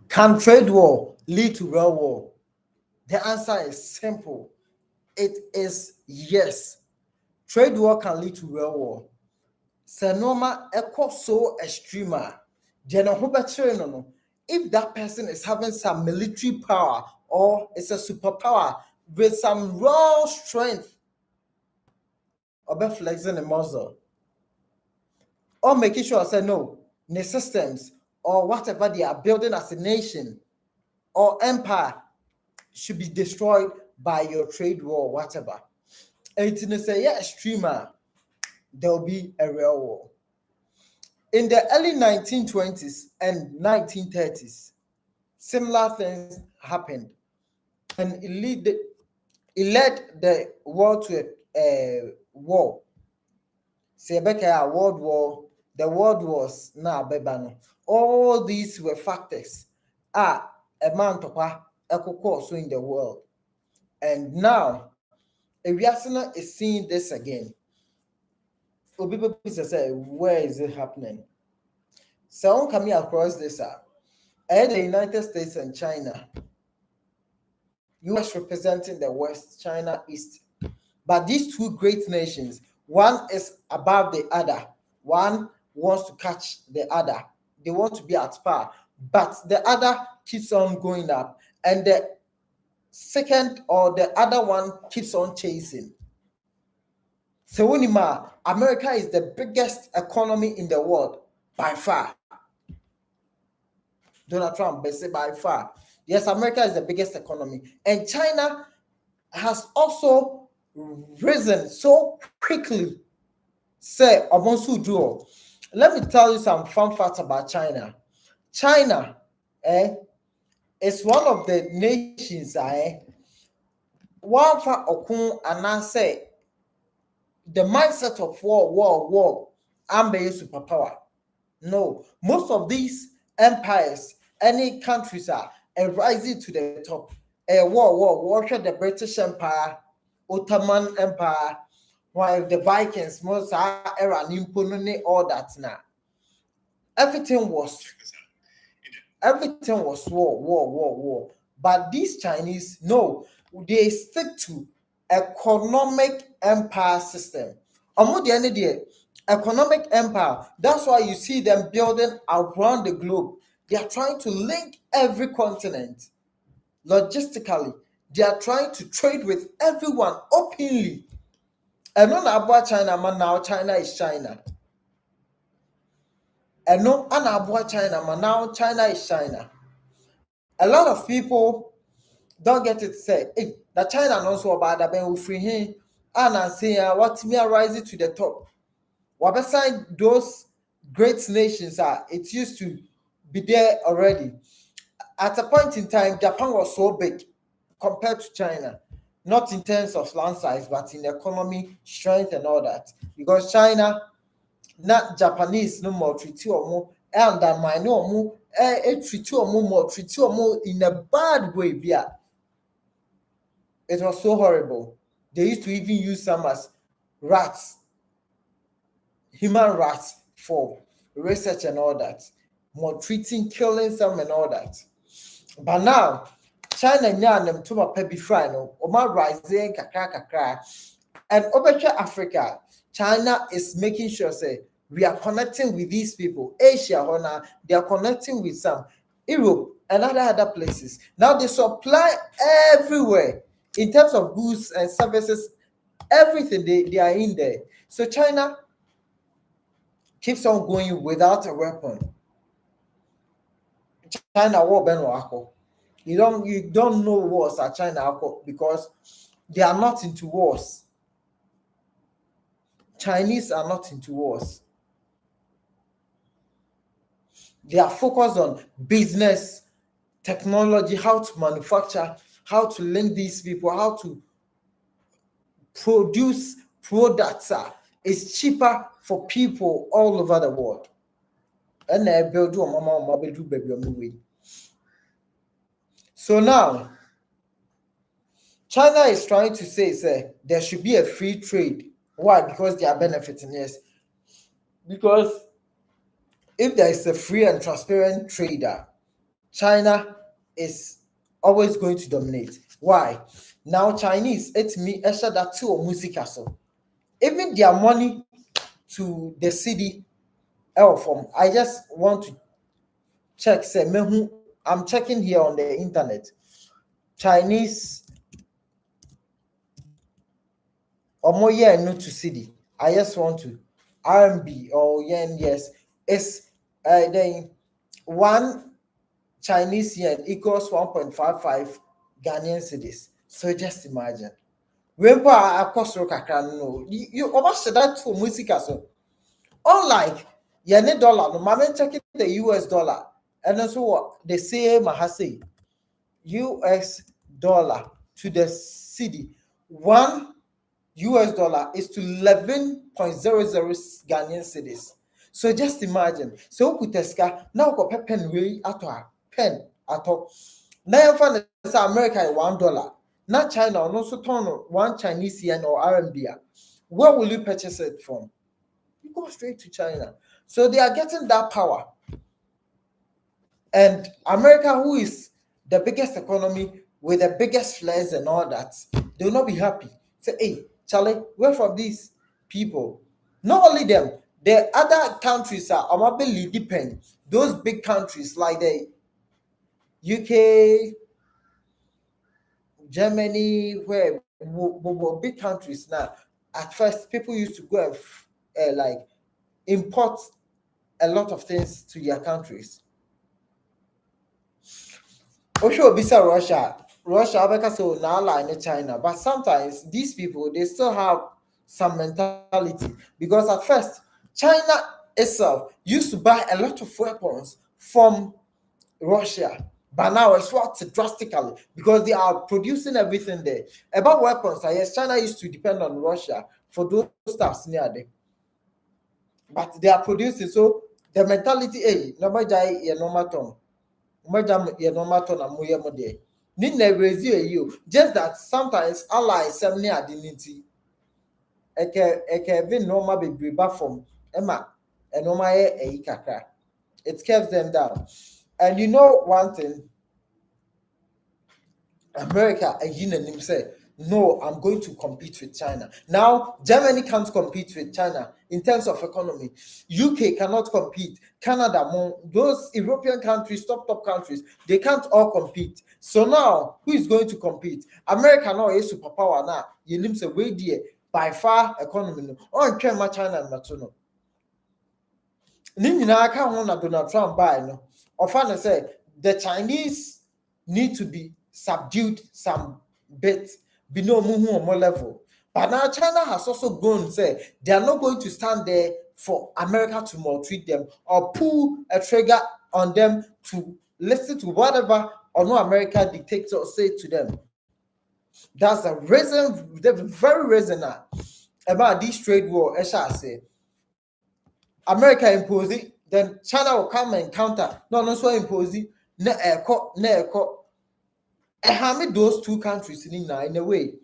Can trade war lead to real war? The answer is simple. It is yes. Trade war can lead to real war. Senoma echo so extreme. If that person is having some military power or it's a superpower with some raw strength, or flexing the muscle, or making sure say no, the systems or whatever they are building as a nation or empire should be destroyed by your trade war, whatever. And to say yeah, extremer, there will be a real war. In the early 1920s and 1930s, similar things happened, and it led the world to a war. Say a world war, the world wars now bebano. All these were factors. A man topa so in the world. And now Ewiasina is seeing this again. People say, where is it happening? So coming across this the United States and China. US representing the West, China East. But these two great nations, one is above the other. One wants to catch the other. They want to be at par. But the other keeps on going up. And the second or the other one keeps on chasing. So America is the biggest economy in the world by far. Donald Trump, they say by far. Yes, America is the biggest economy. And China has also risen so quickly. Say, let me tell you some fun facts about China. China is one of the nations one for Okun and I say the mindset of war, and be superpower. No, most of these empires, any countries are rising to the top. War, the British Empire, Ottoman Empire, while the Vikings, most era, all that now. Everything was war. But these Chinese, no, they stick to economic empire system. Economic empire. That's why you see them building around the globe. They are trying to link every continent. Logistically, they are trying to trade with everyone openly. And not about China, man. Now China is China. And no, about China, man. Now China is China. A lot of people don't get it said. Hey, that China knows so about that. Ben, we free him. And I say, what me rising to the top. What beside those great nations it used to be there already. At a point in time, Japan was so big compared to China, not in terms of land size, but in economy, strength, and all that. Because China, not Japanese, no more treaty or more, and my no more, treaty or more in a bad way. Yeah. It was so horrible. They used to even use some as rats, human rats, for research and all that. More treating, killing some and all that. But now, China them to my PB no, Oma rising kakra. And over to Africa, China is making sure say we are connecting with these people. Asia, Hona, they are connecting with some. Europe and other places. Now they supply everywhere in terms of goods and services, everything they are in there. So China keeps on going without a weapon. China war benwako. You don't know wars at China because they are not into wars. Chinese are not into wars. They are focused on business, technology, how to manufacture, how to link these people, how to produce products. It's cheaper for people all over the world. And they build baby. So now, China is trying to say there should be a free trade. Why? Because they are benefiting, yes. Because if there is a free and transparent trader, China is always going to dominate. Why? Now Chinese, it's me, Esha that two or music so. Even their money to the city from. I just want to check, say, I'm checking here on the internet. Chinese or yeah, no to city. I just want to RMB or yen, yes. It's then 1 Chinese yen equals 1.55 Ghanaian cedis. So just imagine. Remember, I cost no. You almost that to music so. Unlike yen dollar, no man checking the US dollar, and also what the same say US dollar to the city 1 US dollar is to 11.00 Ghanaian cedis. So just imagine. So kuteska now go pen way at pen at all. Now find America $1. Not China or no so turn 1 Chinese yen or RMB. Where will you purchase it from? You go straight to China. So they are getting that power. And America, who is the biggest economy with the biggest flares and all that, they will not be happy. Say, hey, Charlie, where from these people? Not only them, the other countries are probably depend. Those big countries like the UK, Germany, where big countries now. At first, people used to go and like import a lot of things to their countries. Osho bisa Russia because so now like in China, but sometimes these people they still have some mentality because at first China itself used to buy a lot of weapons from Russia, but now it's swapped drastically because they are producing everything there. About weapons, yes, China used to depend on Russia for those stuffs near there, but they are producing. So the mentality, hey, no jai ye no matter. Just that sometimes allies some near dignity. Eke normal be from Emma and Kakra. It keeps them down. And you know one thing, America and him say, no, I'm going to compete with China. Now, Germany can't compete with China in terms of economy. UK cannot compete. Canada, those European countries, top countries, they can't all compete. So now, who is going to compete? America now is superpower now. You name say, way there, by far economy. On China and Matuno. Nina can't want Donald Trump by no. Often say the Chinese need to be subdued some bit below more level. But now China has also gone say they are not going to stand there for America to maltreat them or pull a trigger on them to listen to whatever or no America dictates or say to them. That's the reason, the very reason about this trade war, I shall say. America impose it, then China will come and counter. No, so impose it. Those two countries in a way.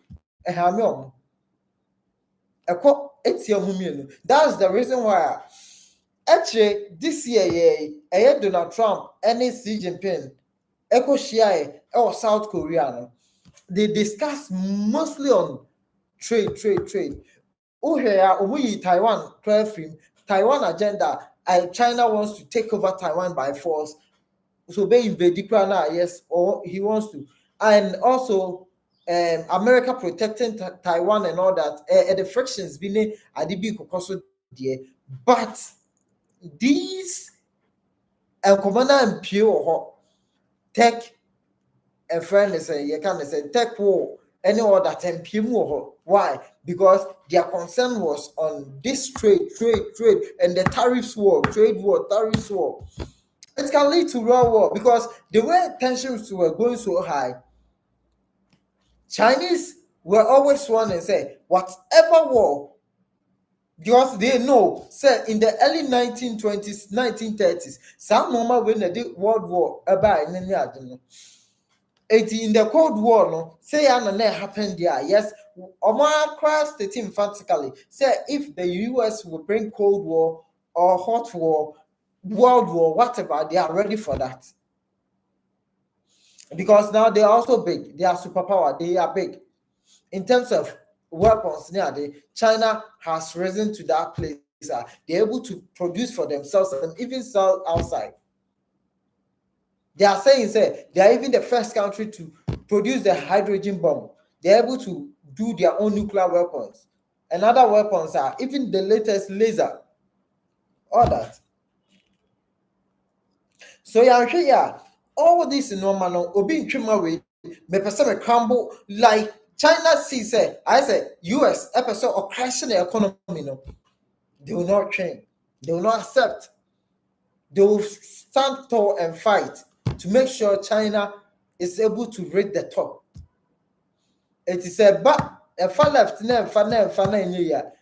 That's the reason why actually this year, Donald Trump and Xi Jinping, Echo Shia or South Korea, they discuss mostly on trade. Oh, here, we Taiwan, Taiwan agenda. China wants to take over Taiwan by force. So they invade Ukraine, yes, or he wants to. And also, America protecting Taiwan and all that. The frictions being at the big also there. But these commander and pure tech and friend is you can say tech war any other time more. Why? Because their concern was on this trade and the tariffs war, trade war, tariffs war. It can lead to real war because the way tensions were going so high, Chinese were always one and say whatever war, because they know, say in the early 1920s, 1930s, some moment when the World War about in the Cold War, no, say and happened there. Yes, Omar crossed the team emphatically. Say if the US will bring Cold War or Hot War, World War, whatever, they are ready for that. because now they are also big. They are superpower. They are big in terms of weapons. China has risen to that place. They're able to produce for themselves and even sell outside. They are saying, say, they are even the first country to produce the hydrogen bomb. They're able to do their own nuclear weapons. And other weapons are even the latest laser. All that. So yeah, all this in normal no obi ntwema we me pese me crumble like China sees say I say US episode or crashing the economy no. They will not change. They will not accept. They will stand tall and fight to make sure China is able to reach the top. It is a far left na in here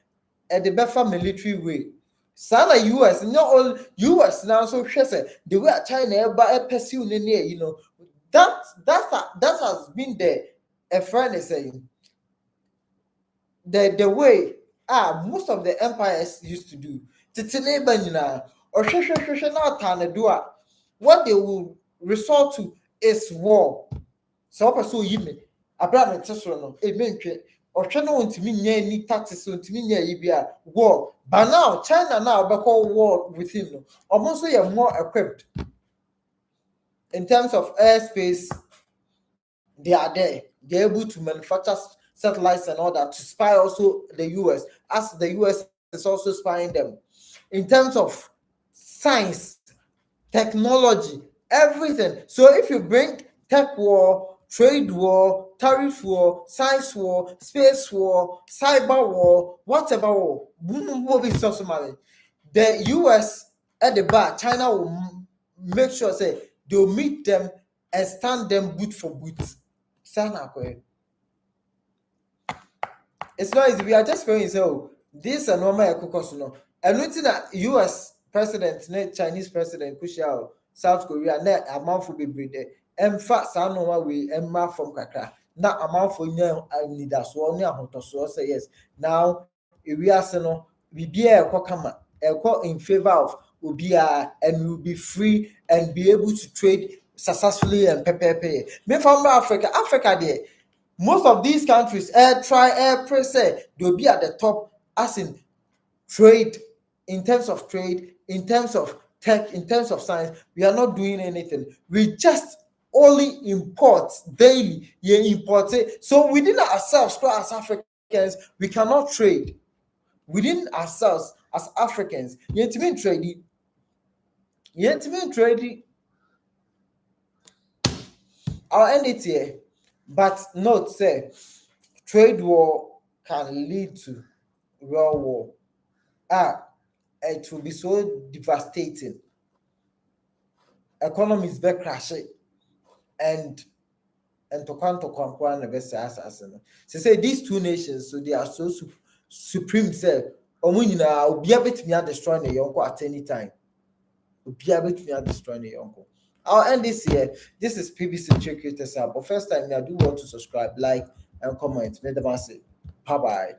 at the better military way. Sana US, not all US now so the way China ever pursue that has been there. A friend is saying the way most of the empires used to do. What they will resort to is war. So person yi me Abraham tesoro no ementwe ohwe no ntimi nya ni taxes ntimi nya yi bia war. But now China now obekọ war with him no almost so more equipped in terms of airspace. They are there. They're able to manufacture satellites and all that to spy also the US, as the US is also spying them. In terms of science, technology, everything. So if you bring tech war, trade war, tariff war, science war, space war, cyber war, whatever war, the US at the back, China will make sure say they'll meet them and stand them boot for boot. It's not easy. We are just saying so this is a normal caucus no. And nothing that US president, Chinese president, Kushao, South Korea, net amount for be breed. In fact, I know we Emma from Kaka. Now amount for new leaders so near Hotoso say yes. Now if we are no we be a kokama in favor of Ubia and will be free and be able to trade successfully and pay. Me from Africa there. Most of these countries they'll be at the top as in trade, in terms of trade, in terms of tech, in terms of science. We are not doing anything. We just only import daily. Import it. So within ourselves, as Africans, we cannot trade. Within ourselves as Africans, you ain't been trading. I'll end it here. But note, say, trade war can lead to real war. It will be so devastating. Economies be crashing, and to come and the assassin. So say these two nations, so they are so supreme. Say, Omunina will be able to destroy the Yonko at any time. Will be able to destroy the Yonko. I'll end this here. This is PB Sencherey Creators Hub. But first time, I do want to subscribe, like, and comment. May the say bye bye.